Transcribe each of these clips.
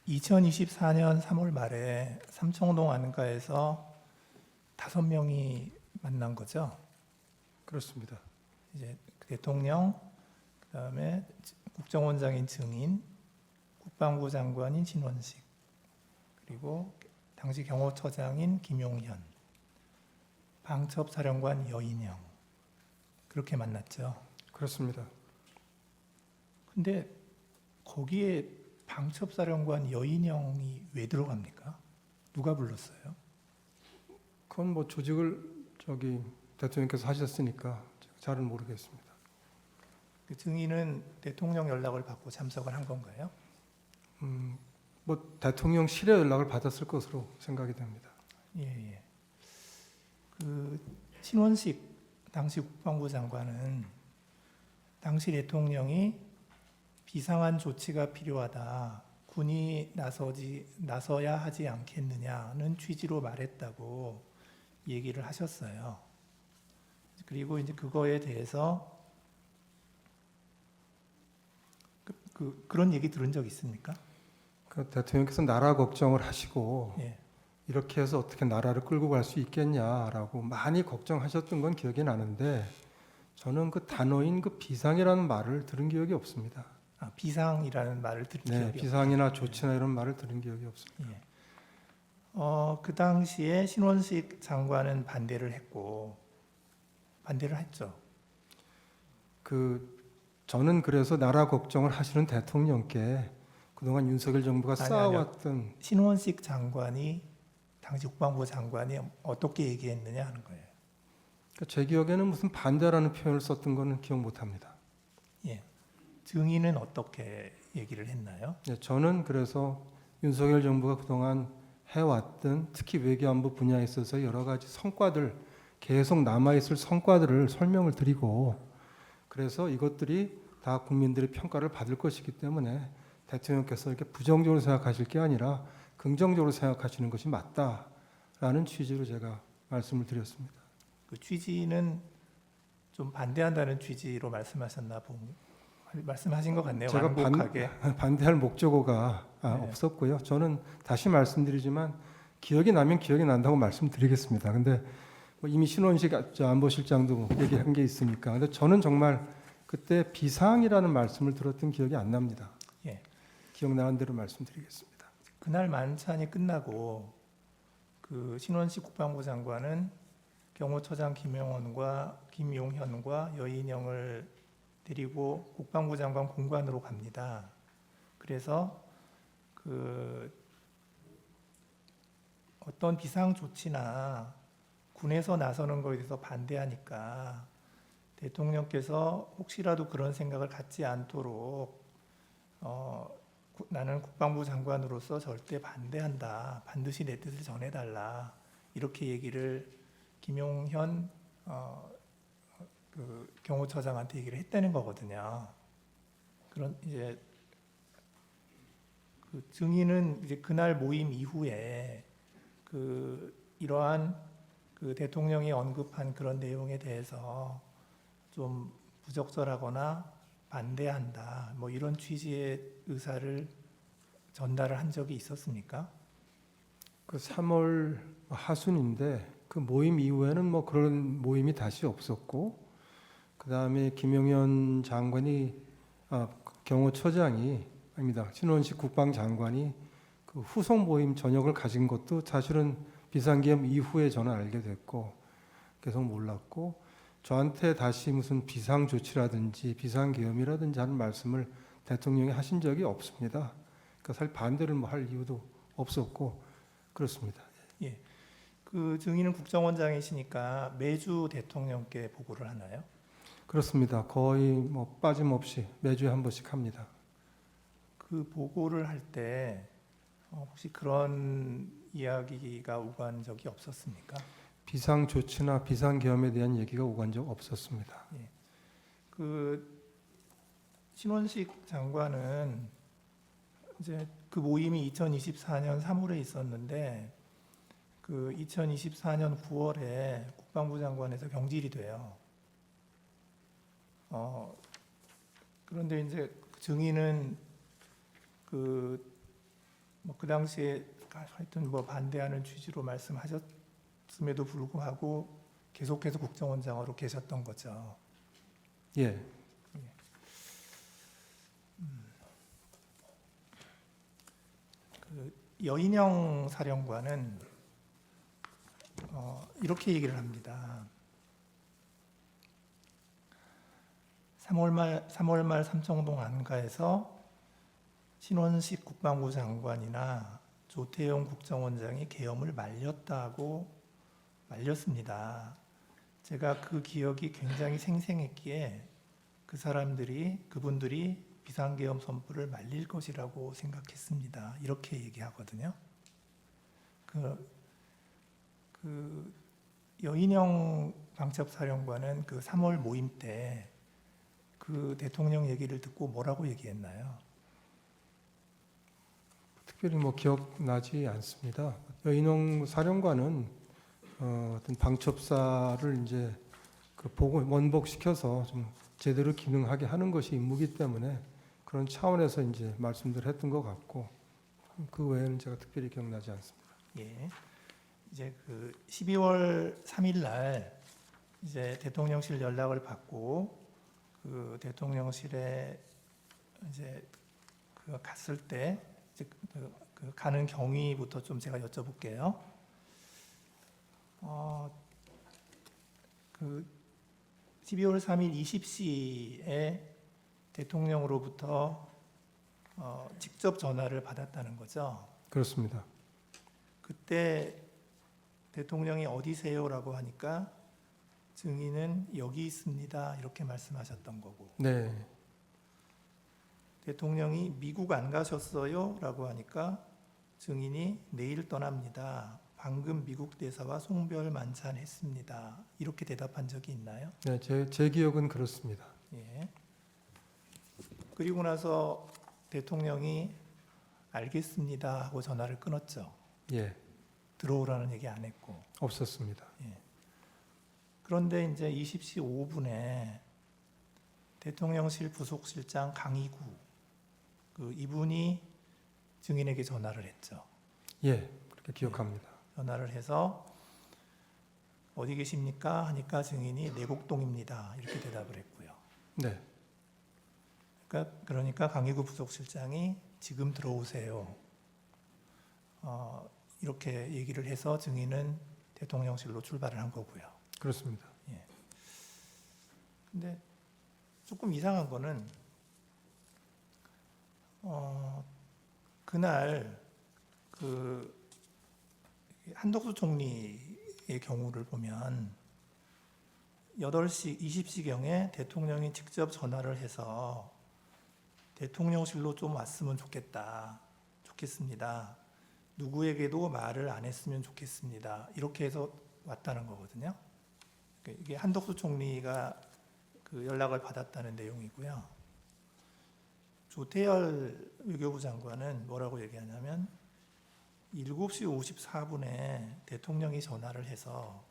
2024년 3월 말에 삼청동 안가에서 5명이 만난 거죠. 그렇습니다. 이제 대통령, 그다음에 국정원장인 증인, 국방부 장관인 신원식, 그리고 당시 경호처장인 김용현, 방첩사령관 여인영, 그렇게 만났죠. 그렇습니다. 근데 거기에 방첩사령관 여인영이 왜 들어갑니까? 누가 불렀어요? 그건 뭐 조직을 대통령께서 하셨으니까 잘은 모르겠습니다. 그 증인은 대통령 연락을 받고 참석을 한 건가요? 뭐 대통령실에 연락을 받았을 것으로 생각이 됩니다. 예, 예. 그 신원식 당시 국방부 장관은 당시 대통령이 비상한 조치가 필요하다, 군이 나서야 하지 않겠느냐는 취지로 말했다고 얘기를 하셨어요. 그리고 이제 그거에 대해서 그런 얘기 들은 적 있습니까? 그 대통령께서 나라 걱정을 하시고 예. 이렇게 해서 어떻게 나라를 끌고 갈 수 있겠냐라고 많이 걱정하셨던 건 기억이 나는데 저는 그 단어인 그 비상이라는 말을 들은 기억이 없습니다. 아, 비상이라는 말을 들은 기억이 비상이나 조치나 이런 말을 들은 기억이 없습니다. 예. 그 당시에 신원식 장관은 반대를 했죠. 저는 그래서 나라 걱정을 하시는 대통령께 그동안 윤석열 정부가 쌓아왔던 신원식 장관이 당시 국방부 장관이 어떻게 얘기했느냐 하는 거예요. 제 기억에는 무슨 반대라는 표현을 썼던 거는 기억 못합니다. 예. 증인은 어떻게 얘기를 했나요? 저는 그래서 윤석열 정부가 그동안 해왔던 특히 외교안보 분야에 있어서 여러 가지 성과들, 계속 남아있을 성과들을 설명을 드리고 그래서 이것들이 다 국민들의 평가를 받을 것이기 때문에 대통령께서 이렇게 부정적으로 생각하실 게 아니라 긍정적으로 생각하시는 것이 맞다라는 취지로 제가 말씀을 드렸습니다. 그 취지는 좀 반대한다는 취지로 말씀하신 것 같네요. 제가 완곡하게. 반대할 목적어가 네. 없었고요. 저는 다시 말씀드리지만 기억이 나면 기억이 난다고 말씀드리겠습니다. 근데 뭐 이미 신원식 안보실장도 얘기한 게 있으니까. 근데 저는 정말 그때 비상이라는 말씀을 들었던 기억이 안 납니다. 예. 기억나는 대로 말씀드리겠습니다. 그날 만찬이 끝나고 그 신원식 국방부 장관은 경호처장 김용현과 여인영을 데리고 국방부 장관 공관으로 갑니다. 그래서 그 어떤 비상 조치나 군에서 나서는 것에 대해서 반대하니까 대통령께서 혹시라도 그런 생각을 갖지 않도록 나는 국방부 장관으로서 절대 반대한다. 반드시 내 뜻을 전해달라. 이렇게 얘기를 김용현 그 경호처장한테 얘기를 했다는 거거든요. 그런 이제 그 증인은 이제 그날 모임 이후에 이러한 그 대통령이 언급한 그런 내용에 대해서 좀 부적절하거나 반대한다. 뭐 이런 취지의 의사를 전달을 한 적이 있었습니까? 그 3월 하순인데 그 모임 이후에는 뭐 그런 모임이 다시 없었고 그 다음에 김용현 장관이 경호처장이 아닙니다. 신원식 국방장관이 그 후속 모임 저녁을 가진 것도 사실은 비상계엄 이후에 저는 알게 됐고 계속 몰랐고 저한테 다시 무슨 비상조치라든지 비상계엄이라든지 하는 말씀을 대통령이 하신 적이 없습니다. 그러니까 사실 반대를 뭐 할 이유도 없었고 그렇습니다. 예. 그 증인은 국정원장이시니까 매주 대통령께 보고를 하나요? 그렇습니다. 거의 뭐 빠짐없이 매주에 한 번씩 합니다. 그 보고를 할 때 혹시 그런 이야기가 오간 적이 없었습니까? 비상조치나 비상계엄에 대한 얘기가 오간 적 없었습니다. 예. 그 신원식 장관은 이제 그 모임이 2024년 3월에 있었는데 그 2024년 9월에 국방부 장관에서 경질이 돼요. 그런데 이제 증인은 그 뭐 그 당시에 하여튼 뭐 반대하는 취지로 말씀하셨음에도 불구하고 계속해서 국정원장으로 계셨던 거죠. 예. 그 여인영 사령관은 이렇게 얘기를 합니다. 3월 말 삼청동 안가에서 신원식 국방부 장관이나 조태용 국정원장이 계엄을 말렸습니다. 제가 그 기억이 굉장히 생생했기에 그분들이 비상계엄 선포를 말릴 것이라고 생각했습니다. 이렇게 얘기하거든요. 그 여인영 방첩사령관은 그 3월 모임 때 그 대통령 얘기를 듣고 뭐라고 얘기했나요? 특별히 뭐 기억나지 않습니다. 여인홍 사령관은 어떤 방첩사를 이제 그 원복시켜서 좀 제대로 기능하게 하는 것이 임무이기 때문에 그런 차원에서 이제 말씀들을 했던 것 같고 그 외에는 제가 특별히 기억나지 않습니다. 예. 이제 그 12월 3일 날 이제 대통령실 연락을 받고 그 대통령실에 이제 그 갔을 때 이제 그 가는 경위부터 좀 제가 여쭤볼게요. 그 12월 3일 20시에 대통령으로부터 직접 전화를 받았다는 거죠. 그렇습니다. 그때 대통령이 어디세요라고 하니까 증인은 여기 있습니다 이렇게 말씀하셨던 거고, 네, 대통령이 미국 안 가셨어요라고 하니까 증인이 내일 떠납니다. 방금 미국 대사와 송별 만찬했습니다. 이렇게 대답한 적이 있나요? 네, 제 기억은 그렇습니다. 예. 그리고 나서 대통령이 알겠습니다 하고 전화를 끊었죠. 예, 들어오라는 얘기 안 했고. 없었습니다. 예. 그런데 이제 20시 5분에 대통령실 부속실장 강희구 이분이 증인에게 전화를 했죠. 예, 그렇게 기억합니다. 전화를 해서 어디 계십니까? 하니까 증인이 내곡동입니다. 이렇게 대답을 했고요. 네, 그러니까 강희구 부속실장이 지금 들어오세요. 이렇게 얘기를 해서 증인은 대통령실로 출발을 한 거고요. 그렇습니다. 근데 조금 이상한 거는 그날 그 한덕수 총리의 경우를 보면 8시 20시경에 대통령이 직접 전화를 해서 대통령실로 좀 왔으면 좋겠습니다. 누구에게도 말을 안 했으면 좋겠습니다. 이렇게 해서 왔다는 거거든요. 이게 한덕수 총리가 그 연락을 받았다는 내용이고요. 조태열 외교부 장관은 뭐라고 얘기하냐면 7시 54분에 대통령이 전화를 해서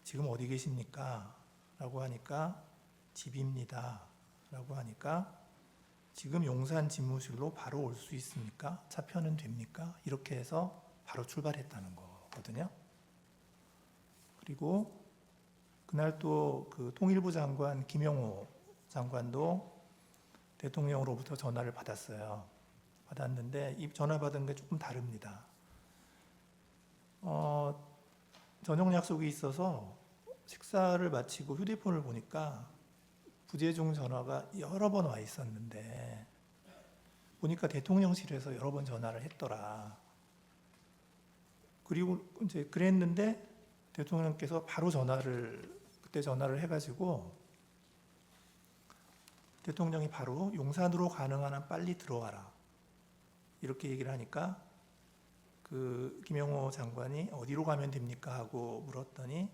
지금 어디 계십니까? 라고 하니까 집입니다. 라고 하니까 지금 용산 집무실로 바로 올 수 있습니까? 차표는 됩니까? 이렇게 해서 바로 출발했다는 거거든요. 그리고 그날 또 그 통일부 장관 김영호 장관도 대통령으로부터 전화를 받았는데 이 전화 받은 게 조금 다릅니다. 저녁 약속이 있어서 식사를 마치고 휴대폰을 보니까 부재중 전화가 여러 번 와 있었는데 보니까 대통령실에서 여러 번 전화를 했더라. 그리고 이제 그랬는데 대통령께서 바로 그때 전화를 해가지고 대통령이 바로 용산으로 가능한 한 빨리 들어와라 이렇게 얘기를 하니까 그 김영호 장관이 어디로 가면 됩니까 하고 물었더니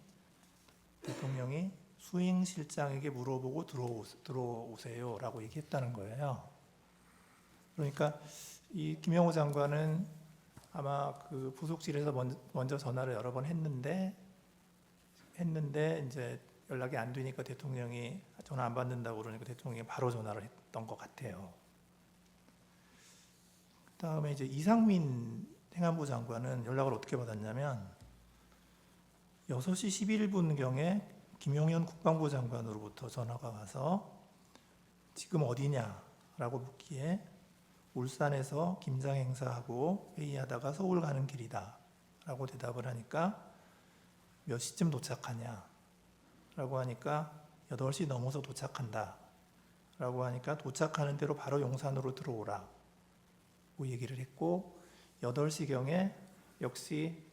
대통령이 수행실장에게 물어보고 들어오세요라고 얘기했다는 거예요. 그러니까 이 김영호 장관은 아마 그 부속실에서 먼저 전화를 여러 번 했는데 이제 연락이 안 되니까 대통령이 전화 안 받는다고 그러니까 대통령이 바로 전화를 했던 것 같아요. 그다음에 이제 이상민 행안부 장관은 연락을 어떻게 받았냐면 6시 11분경에 김용현 국방부 장관으로부터 전화가 와서 지금 어디냐라고 묻기에 울산에서 김장 행사하고 회의하다가 서울 가는 길이다 라고 대답을 하니까 몇 시쯤 도착하냐 라고 하니까 8시 넘어서 도착한다 라고 하니까 도착하는 대로 바로 용산으로 들어오라 고 얘기를 했고 8시경에 역시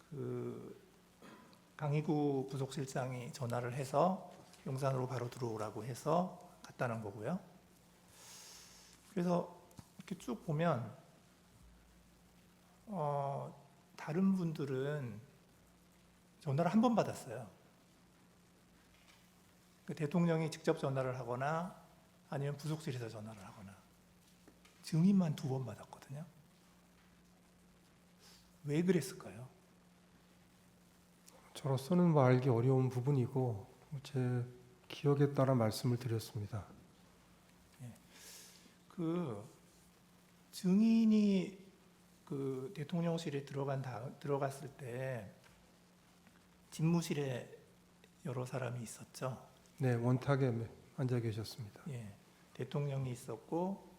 그 강희구 부속실장이 전화를 해서 용산으로 바로 들어오라고 해서 갔다는 거고요. 그래서 이렇게 쭉 보면 다른 분들은 전화를 한 번 받았어요. 그 대통령이 직접 전화를 하거나 아니면 부속실에서 전화를 하거나 증인만 2번 받았거든요. 왜 그랬을까요? 저로서는 뭐 알기 어려운 부분이고 제 기억에 따라 말씀을 드렸습니다. 그 증인이 그 대통령실에 들어갔을 때 집무실에 여러 사람이 있었죠. 네, 원탁에 앉아 계셨습니다. 예, 대통령이 있었고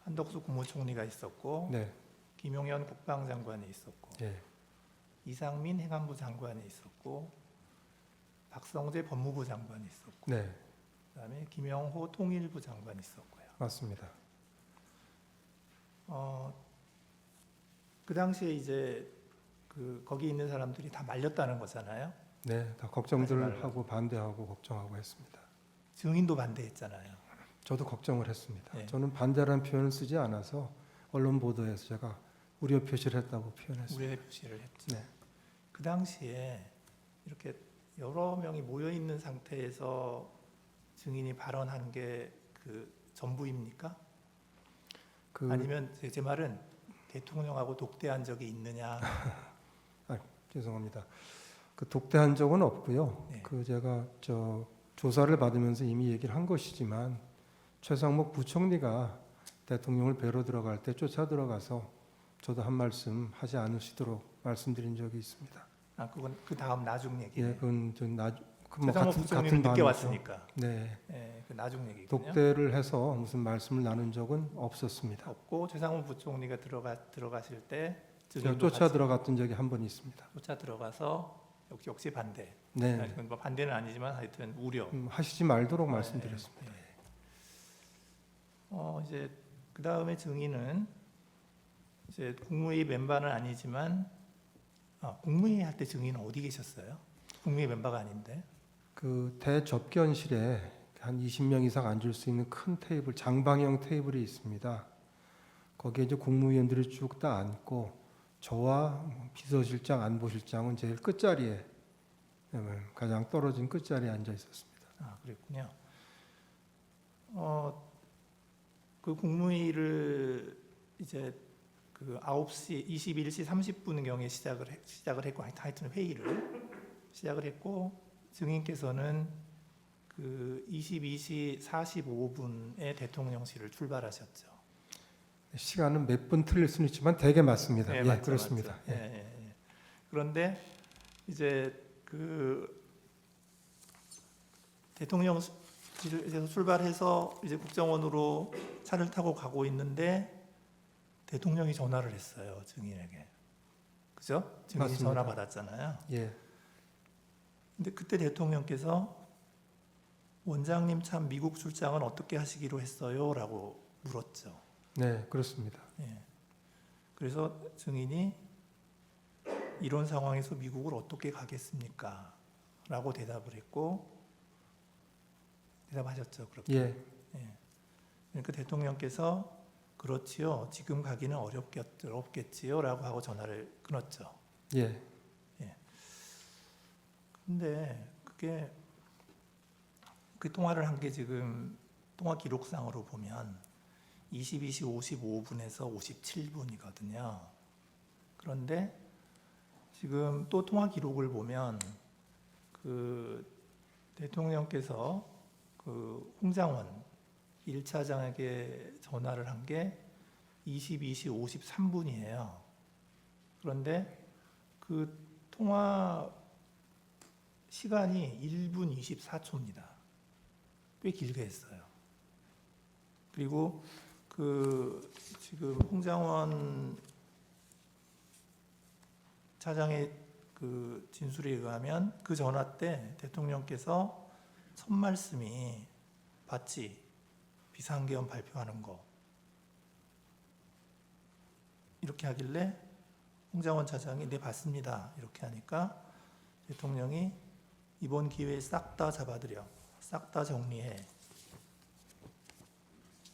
한덕수 국무총리가 있었고 네, 김용현 국방장관이 있었고 예, 이상민 행안부 장관이 있었고 박성재 법무부 장관이 있었고 네, 그다음에 김영호 통일부 장관이 있었고요. 맞습니다. 그 당시에 이제 그 거기 있는 사람들이 다 말렸다는 거잖아요. 네, 다 하지 걱정들 말라고. 하고 반대하고 걱정하고 했습니다. 증인도 반대했잖아요. 저도 걱정을 했습니다. 네. 저는 반대라는 표현을 쓰지 않아서 언론 보도에서 제가 우려 표시를 했다고 표현했습니다. 우려의 표시를 했죠. 네. 그 당시에 이렇게 여러 명이 모여 있는 상태에서 증인이 발언한 게 그 전부입니까? 아니면 제 말은 대통령하고 독대한 적이 있느냐? 죄송합니다. 그 독대한 적은 없고요. 네. 그 제가 조사를 받으면서 이미 얘기를 한 것이지만 최상목 부총리가 대통령을 뵈러 들어갈 때 쫓아 들어가서 저도 한 말씀 하지 않으시도록 말씀드린 적이 있습니다. 그건 그 다음 나중 얘기예요. 예, 그건 최상목 부총리는 늦게 밤이죠. 왔으니까. 네, 그 나중 얘기거든요. 독대를 해서 무슨 말씀을 나눈 적은 없었습니다. 없고 최상목 부총리가 들어가실 때 제가 증인도 쫓아 같이 들어갔던 적이 한 번 있습니다. 쫓아 들어가서 역시 반대. 네, 그건 뭐 반대는 아니지만 하여튼 우려. 하시지 말도록 네. 말씀드렸습니다. 이제 그 다음에 증인은 이제 국무회의 멤버는 아니지만 국무회의 할 때 증인은 어디 계셨어요? 국무회의 멤버가 아닌데. 그 대접견실에 한 20명 이상 앉을 수 있는 큰 테이블, 장방형 테이블이 있습니다. 거기에 이제 국무위원들이 쭉 다 앉고 저와 비서실장, 안보실장은 제일 끝자리에 가장 떨어진 끝자리에 앉아 있었습니다. 그랬군요. 그 국무회의를 이제 그 9시 21시 30분경에 시작을 했고 하여튼 회의를 시작을 했고 증인께서는 그 22시 45분에 대통령실을 출발하셨죠. 시간은 몇 분 틀릴 수는 있지만 대개 맞습니다. 네, 예, 맞죠, 그렇습니다. 맞죠. 예. 그런데 이제 그 대통령실에서 출발해서 이제 국정원으로 차를 타고 가고 있는데 대통령이 전화를 했어요, 증인에게. 그죠? 증인이 맞습니다. 전화 받았잖아요. 예, 근데 그때 대통령께서 원장님 참 미국 출장은 어떻게 하시기로 했어요? 라고 물었죠. 네, 그렇습니다. 예. 그래서 증인이 이런 상황에서 미국을 어떻게 가겠습니까? 라고 대답을 했고 대답하셨죠. 그렇게. 예, 그러니까 대통령께서 그렇지요. 지금 가기는 어렵겠지요. 라고 하고 전화를 끊었죠. 예, 근데 그게 그 통화를 한 게 지금 통화 기록상으로 보면 22시 55분에서 57분이거든요. 그런데 지금 또 통화 기록을 보면 그 대통령께서 그 홍장원 1차장에게 전화를 한 게 22시 53분이에요. 그런데 그 통화 시간이 1분 24초입니다. 꽤 길게 했어요. 그리고 그 지금 홍장원 차장의 그 진술에 의하면 그 전화 때 대통령께서 첫 말씀이 봤지? 비상계엄 발표하는 거. 이렇게 하길래 홍장원 차장이 네 봤습니다. 이렇게 하니까 대통령이 이번 기회에 싹 다 잡아들여. 싹 다 정리해.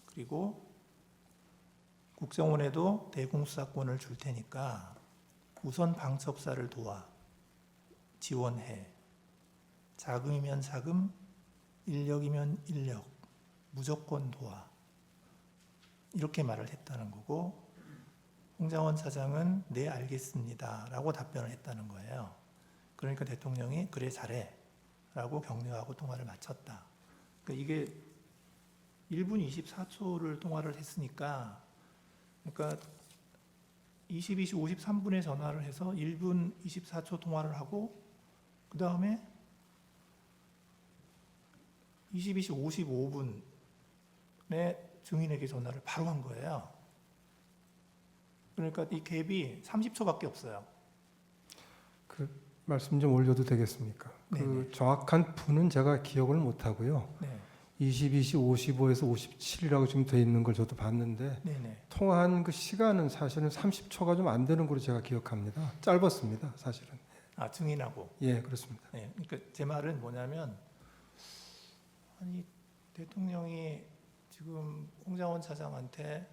그리고 국정원에도 대공수사권을 줄 테니까 우선 방첩사를 도와. 지원해. 자금이면 자금, 인력이면 인력, 무조건 도와. 이렇게 말을 했다는 거고 홍장원 차장은 네 알겠습니다 라고 답변을 했다는 거예요. 그러니까 대통령이 그래 잘해 라고 격려하고 통화를 마쳤다. 그러니까 이게 1분 24초를 통화를 했으니까 그러니까 22시 53분에 전화를 해서 1분 24초 통화를 하고 그 다음에 22시 55분에 증인에게 전화를 바로 한 거예요. 그러니까 이 갭이 30초밖에 없어요. 그 말씀 좀 올려도 되겠습니까? 네네. 그 정확한 분은 제가 기억을 못 하고요. 네, 22시 55에서 57이라고 지금 돼 있는 걸 저도 봤는데 네네. 통화한 그 시간은 사실은 30초가 좀 안 되는 걸로 제가 기억합니다. 짧았습니다, 사실은. 아 증인하고. 예, 그렇습니다. 네, 그러니까 제 말은 뭐냐면 아니 대통령이 지금 홍장원 차장한테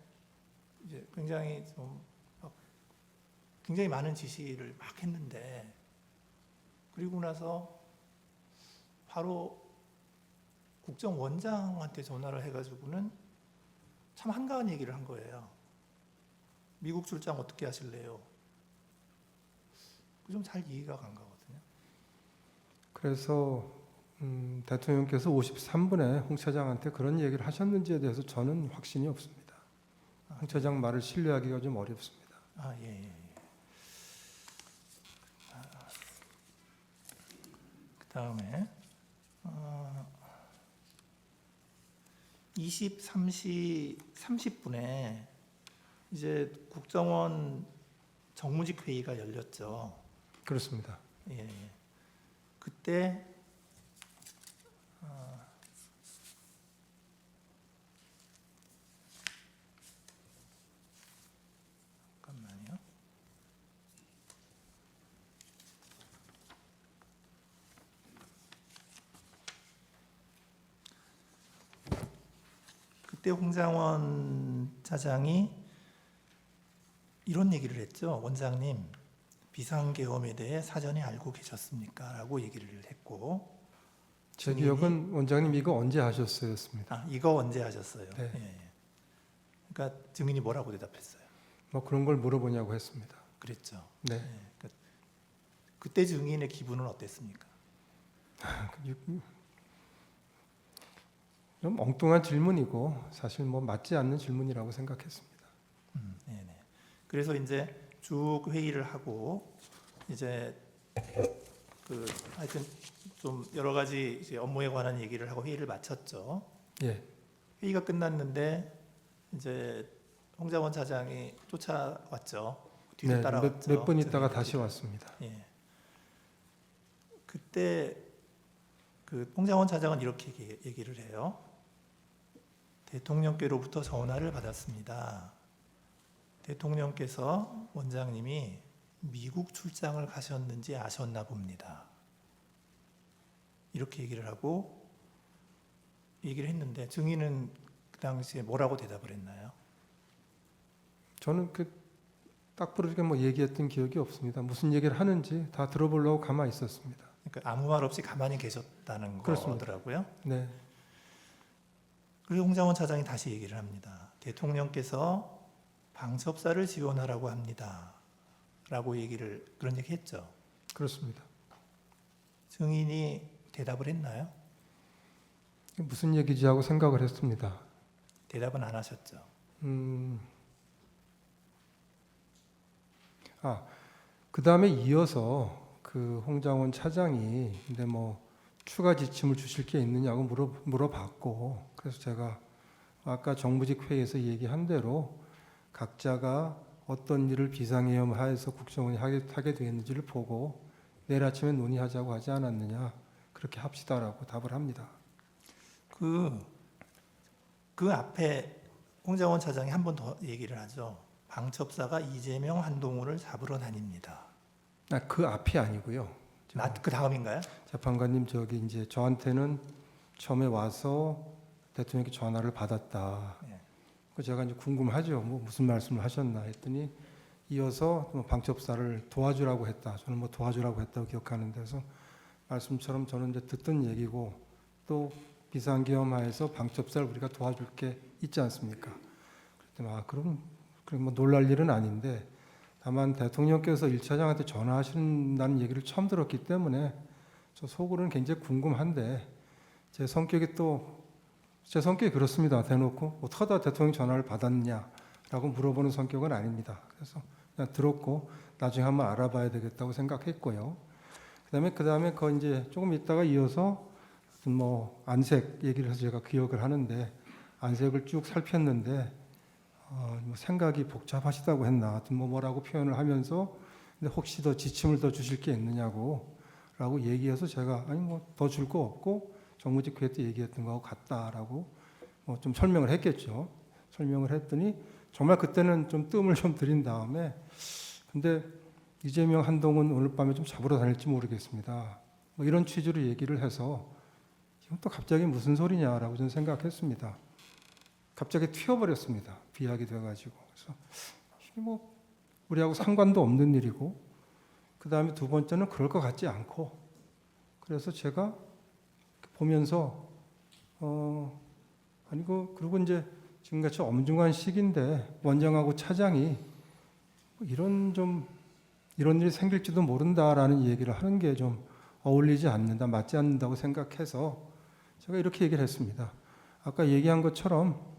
이제 굉장히 좀 막 굉장히 많은 지시를 막 했는데 그리고 나서 바로 국정원장한테 전화를 해가지고는 참 한가한 얘기를 한 거예요. 미국 출장 어떻게 하실래요? 좀 잘 이해가 간 거거든요. 그래서 대통령께서 53분에 홍 차장한테 그런 얘기를 하셨는지에 대해서 저는 확신이 없습니다. 홍 차장 말을 신뢰하기가 좀 어렵습니다. 아, 예, 예, 예. 그 다음에 23시 30분에 이제 국정원 정무직 회의가 열렸죠. 그렇습니다. 예, 예. 그때 잠깐만요. 그때 홍장원 차장이 이런 얘기를 했죠. 원장님, 비상계엄에 대해 사전에 알고 계셨습니까? 라고 얘기를 했고 제 증인이- 기억은 원장님 이거 언제 하셨어였습니다. 아, 이거 언제 하셨어요? 네. 예, 예. 그러니까 증인이 뭐라고 대답했어요? 뭐 그런 걸 물어보냐고 했습니다. 그랬죠. 네. 예, 그때 증인의 기분은 어땠습니까? 좀 엉뚱한 질문이고 사실 뭐 맞지 않는 질문이라고 생각했습니다. 네네. 그래서 이제 쭉 회의를 하고 이제 그 하여튼 좀 여러 가지 이제 업무에 관한 얘기를 하고 회의를 마쳤죠. 예, 회의가 끝났는데 이제 홍장원 차장이 쫓아왔죠. 뒤로 네, 따라왔죠. 몇 분 있다가 저희 다시 뒤로. 왔습니다. 예. 그때 그 홍장원 차장은 이렇게 얘기를 해요. 대통령께로부터 전화를 받았습니다. 대통령께서 원장님이 미국 출장을 가셨는지 아셨나 봅니다. 이렇게 얘기를 하고 얘기를 했는데 증인은 그 당시에 뭐라고 대답을 했나요? 저는 딱 부르게 뭐 얘기했던 기억이 없습니다. 무슨 얘기를 하는지 다 들어보려고 가만히 있었습니다. 그러니까 아무 말 없이 가만히 계셨다는 그렇습니다. 거더라고요. 네, 그리고 홍장원 차장이 다시 얘기를 합니다. 대통령께서 방첩사를 지원하라고 합니다. 라고 그런 얘기 했죠. 그렇습니다. 증인이 대답을 했나요? 무슨 얘기지 하고 생각을 했습니다. 대답은 안 하셨죠. 그 다음에 이어서 그 홍장원 차장이 근데 뭐 추가 지침을 주실 게 있느냐고 물어봤고, 그래서 제가 아까 정무직 회의에서 얘기한 대로 각자가 어떤 일을 비상계엄하에서 국정원이 하게 되었는지를 보고 내일 아침에 논의하자고 하지 않았느냐, 그렇게 합시다라고 답을 합니다. 그 앞에 홍장원 차장이 한 번 더 얘기를 하죠. 방첩사가 이재명, 한동훈을 잡으러 다닙니다. 그 앞이 아니고요. 그 다음인가요? 재판관님, 저기 이제 저한테는 처음에 와서 대통령께 전화를 받았다. 예. 그 제가 이제 궁금하죠. 뭐 무슨 말씀을 하셨나 했더니 이어서 뭐 방첩사를 도와주라고 했다. 저는 뭐 도와주라고 했다고 기억하는데, 그래서 말씀처럼 저는 이제 듣던 얘기고, 또 비상계엄하에서 방첩사를 우리가 도와줄 게 있지 않습니까? 그랬더니 그럼 뭐 놀랄 일은 아닌데, 다만 대통령께서 1차장한테 전화하신다는 얘기를 처음 들었기 때문에 저 속으로는 굉장히 궁금한데, 제 성격이 그렇습니다. 대놓고 어떻게 하다 대통령 전화를 받았냐라고 물어보는 성격은 아닙니다. 그래서 그냥 들었고 나중에 한번 알아봐야 되겠다고 생각했고요. 그다음에 그 이제 조금 있다가 이어서 뭐 안색 얘기를 해서 제가 기억을 하는데, 안색을 쭉 살폈는데 뭐 생각이 복잡하시다고 했나, 하여튼 뭐라고 표현을 하면서 근데 혹시 더 지침을 더 주실 게 있느냐고라고 얘기해서 제가 아니 뭐 더 줄 거 없고 정무직 회의 때 얘기했던 거하고 같다라고 뭐 좀 설명을 했겠죠. 설명을 했더니 정말 그때는 좀 뜸을 좀 들인 다음에 근데 이재명, 한동훈 오늘 밤에 좀 잡으러 다닐지 모르겠습니다. 뭐 이런 취지로 얘기를 해서 지금 또 갑자기 무슨 소리냐라고 저는 생각했습니다. 갑자기 튀어버렸습니다. 비약이 돼가지고. 그래서 뭐 우리하고 상관도 없는 일이고, 그 다음에 두 번째는 그럴 것 같지 않고, 그래서 제가 보면서 그리고 이제 지금같이 엄중한 시기인데 원장하고 차장이 이런 일이 생길지도 모른다라는 얘기를 하는 게 좀 어울리지 않는다, 맞지 않는다고 생각해서 제가 이렇게 얘기를 했습니다. 아까 얘기한 것처럼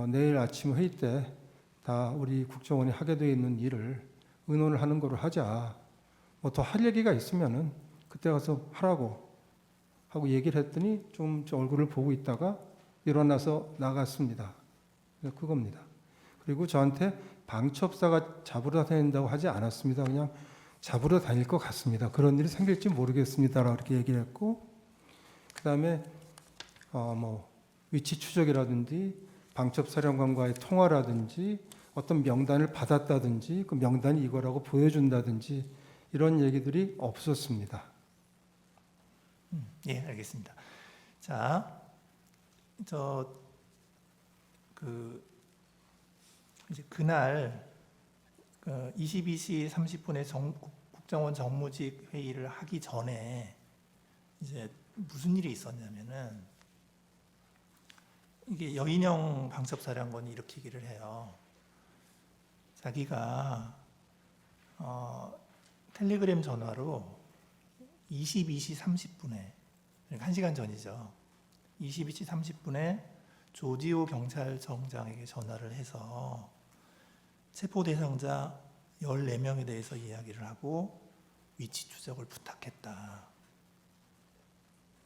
내일 아침 회의 때 다 우리 국정원이 하게 되어 있는 일을 의논을 하는 거로 하자. 뭐 더 할 얘기가 있으면은 그때 가서 하라고 하고 얘기를 했더니 좀 저 얼굴을 보고 있다가 일어나서 나갔습니다. 그겁니다. 그리고 저한테 방첩사가 잡으러 다닌다고 하지 않았습니다. 그냥 잡으러 다닐 것 같습니다. 그런 일이 생길지 모르겠습니다라고 이렇게 얘기를 했고, 그 다음에 뭐 위치 추적이라든지 방첩사령관과의 통화라든지 어떤 명단을 받았다든지 그 명단이 이거라고 보여준다든지 이런 얘기들이 없었습니다. 예, 알겠습니다. 자, 이제 그날 22시 30분에 국정원 정무직 회의를 하기 전에 이제 무슨 일이 있었냐면은, 이게 여인영 방첩사령관이 이렇게 얘기를 해요. 자기가 텔레그램 전화로 22시 30분에, 그러니까 1시간 전이죠. 22시 30분에 조지호 경찰청장에게 전화를 해서 체포 대상자 14명에 대해서 이야기를 하고 위치 추적을 부탁했다.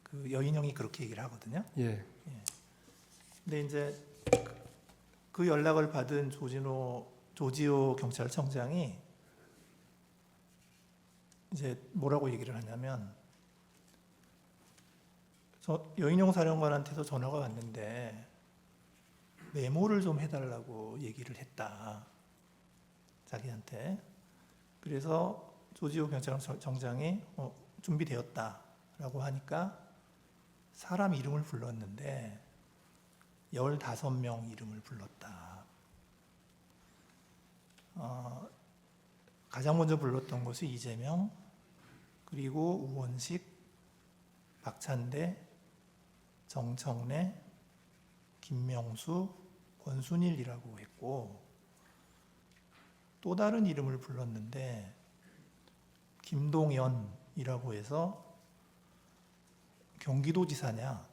그 여인영이 그렇게 얘기를 하거든요. 예. 근데 이제 그 연락을 받은 조지호 경찰청장이 이제 뭐라고 얘기를 하냐면, 여인영 사령관한테서 전화가 왔는데 메모를 좀 해달라고 얘기를 했다, 자기한테. 그래서 조지호 경찰청장이 준비되었다라고 하니까 사람 이름을 불렀는데 15명 이름을 불렀다. 가장 먼저 불렀던 것이 이재명, 그리고 우원식, 박찬대, 정청래, 김명수, 권순일이라고 했고, 또 다른 이름을 불렀는데 김동연이라고 해서 경기도지사냐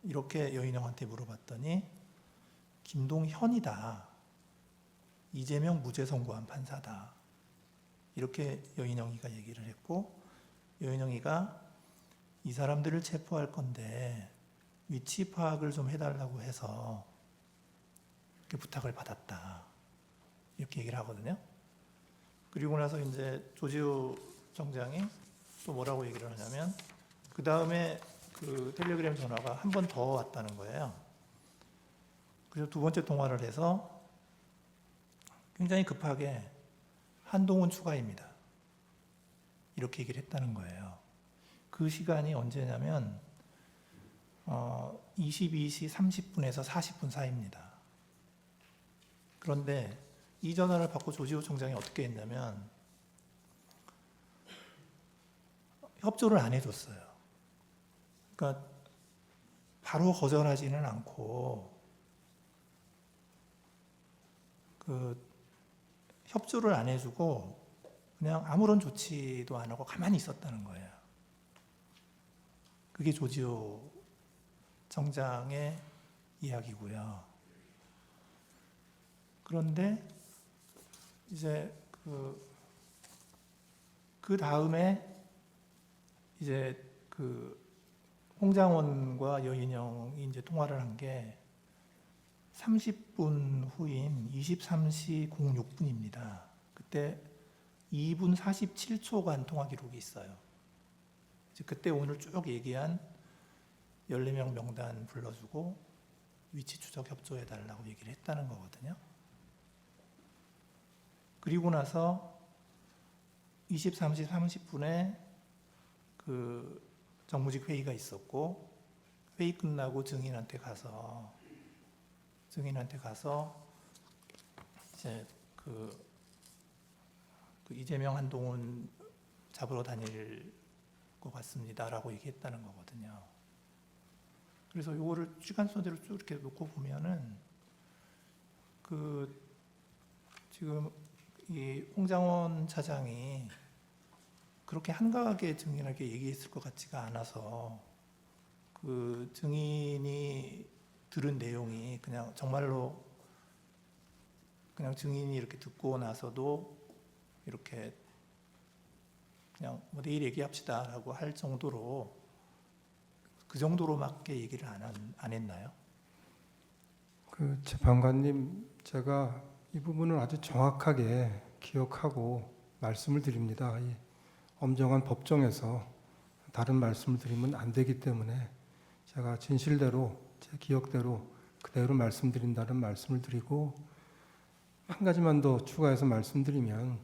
이렇게 여인영한테 물어봤더니 김동현이다 이재명 무죄 선고한 판사다. 이렇게 여인영이가 얘기를 했고, 여인영이가 이 사람들을 체포할 건데 위치 파악을 좀 해달라고 해서 이렇게 부탁을 받았다. 이렇게 얘기를 하거든요. 그리고 나서 이제 조지호 정장이 또 뭐라고 얘기를 하냐면, 그 다음에 그 텔레그램 전화가 한 번 더 왔다는 거예요. 그래서 두 번째 통화를 해서 굉장히 급하게 한동훈 추가입니다. 이렇게 얘기를 했다는 거예요. 그 시간이 언제냐면 22시 30분에서 40분 사이입니다. 그런데 이 전화를 받고 조지호 총장이 어떻게 했냐면 협조를 안 해줬어요. 그러니까 바로 거절하지는 않고 협조를 안 해주고 그냥 아무런 조치도 안 하고 가만히 있었다는 거예요. 그게 조지호 청장의 이야기고요. 그런데 이제 그 다음에 이제 홍장원과 여인영이 이제 통화를 한 게 30분 후인 23시 06분입니다. 그때 2분 47초간 통화 기록이 있어요. 그때 오늘 쭉 얘기한 14명 명단 불러주고 위치 추적 협조해달라고 얘기를 했다는 거거든요. 그리고 나서 23시 30분에 그 정무직 회의가 있었고, 회의 끝나고 증인한테 가서 이제 그 이재명 한동훈 잡으러 다닐 것 같습니다라고 얘기했다는 거거든요. 그래서 이거를 시간 순서대로 쭉 이렇게 놓고 보면은 지금 이 홍장원 차장이 그렇게 한가하게 증인에게 얘기했을 것 같지가 않아서 그 증인이 들은 내용이 그냥 정말로 그냥 증인이 이렇게 듣고 나서도 이렇게 그냥 뭐 내일 얘기합시다라고 할 정도로 그 정도로밖에 얘기를 안 했나요? 그 재판관님, 제가 이 부분을 아주 정확하게 기억하고 말씀을 드립니다. 이 엄정한 법정에서 다른 말씀을 드리면 안 되기 때문에 제가 진실대로 제 기억대로 그대로 말씀드린다는 말씀을 드리고, 한 가지만 더 추가해서 말씀드리면,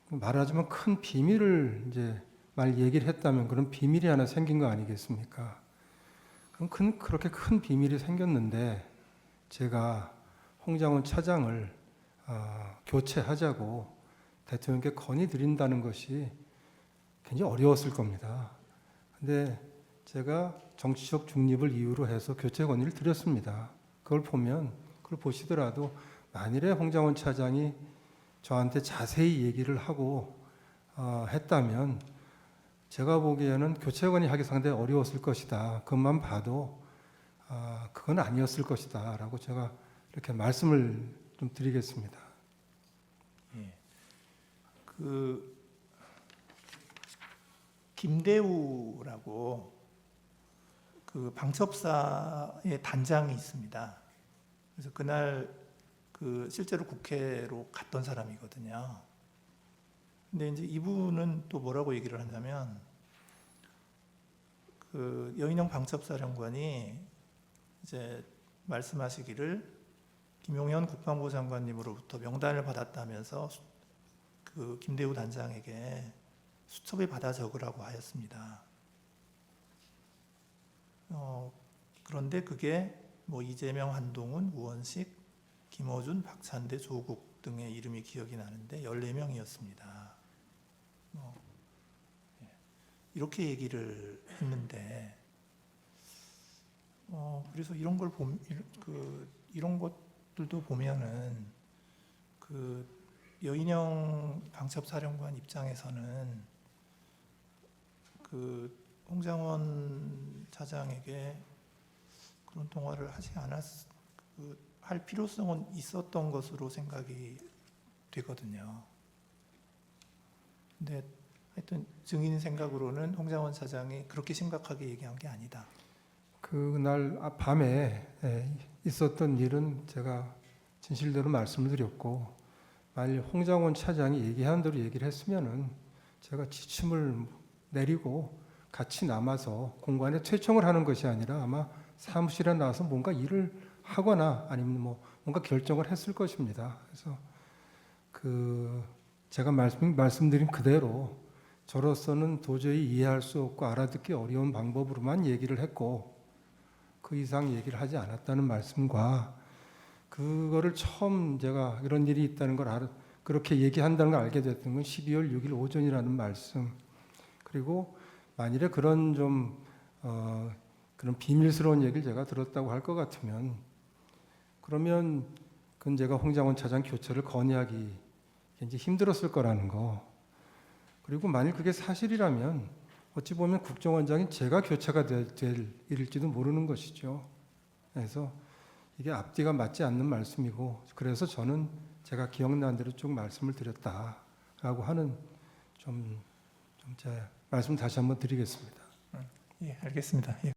말하자면 큰 비밀을 이제 말 얘기를 했다면 그런 비밀이 하나 생긴 거 아니겠습니까? 그럼 그렇게 큰 비밀이 생겼는데 제가 홍장원 차장을 교체하자고 대통령께 건의드린다는 것이 굉장히 어려웠을 겁니다. 근데 제가 정치적 중립을 이유로 해서 교체 건의를 드렸습니다. 그걸 보시더라도 만일에 홍장원 차장이 저한테 자세히 얘기를 하고 했다면 제가 보기에는 교체 건의하기 상당히 어려웠을 것이다. 그것만 봐도 그건 아니었을 것이다 라고 제가 이렇게 말씀을 좀 드리겠습니다. 예. 김대우라고 그 방첩사의 단장이 있습니다. 그래서 그날 실제로 국회로 갔던 사람이거든요. 근데 이제 이분은 또 뭐라고 얘기를 하냐면 여인영 방첩사령관이 이제 말씀하시기를 김용현 국방부 장관님으로부터 명단을 받았다면서 그 김대우 단장에게 수첩에 받아 적으라고 하였습니다. 그런데 그게 뭐 이재명, 한동훈, 우원식, 김어준, 박찬대, 조국 등의 이름이 기억이 나는데 14명이었습니다. 이렇게 얘기를 했는데, 그래서 이런 걸 이런 것들도 보면은 여인영 방첩사령관 입장에서는 홍장원 차장에게 그런 통화를 할 필요성은 있었던 것으로 생각이 되거든요. 근데 하여튼 증인 생각으로는 홍장원 차장이 그렇게 심각하게 얘기한 게 아니다. 그날 밤에 있었던 일은 제가 진실대로 말씀을 드렸고, 만일 홍장원 차장이 얘기한 대로 얘기를 했으면은 제가 지침을 내리고 같이 남아서 공간에 퇴청을 하는 것이 아니라 아마 사무실에 나와서 뭔가 일을 하거나 아니면 뭐 뭔가 결정을 했을 것입니다. 그래서 제가 말씀드린 그대로 저로서는 도저히 이해할 수 없고 알아듣기 어려운 방법으로만 얘기를 했고 그 이상 얘기를 하지 않았다는 말씀과, 그거를 처음 제가 이런 일이 있다는 걸 그렇게 얘기한다는 걸 알게 됐던 건 12월 6일 오전이라는 말씀, 그리고 만일에 그런 그런 비밀스러운 얘기를 제가 들었다고 할 것 같으면 그러면 그건 제가 홍장원 차장 교체를 건의하기 굉장히 힘들었을 거라는 거. 그리고 만일 그게 사실이라면 어찌 보면 국정원장인 제가 교체가 될 일일지도 모르는 것이죠. 그래서 이게 앞뒤가 맞지 않는 말씀이고, 그래서 저는 제가 기억나는 대로 쭉 말씀을 드렸다라고 하는 제 말씀 다시 한번 드리겠습니다. 예, 알겠습니다. 예.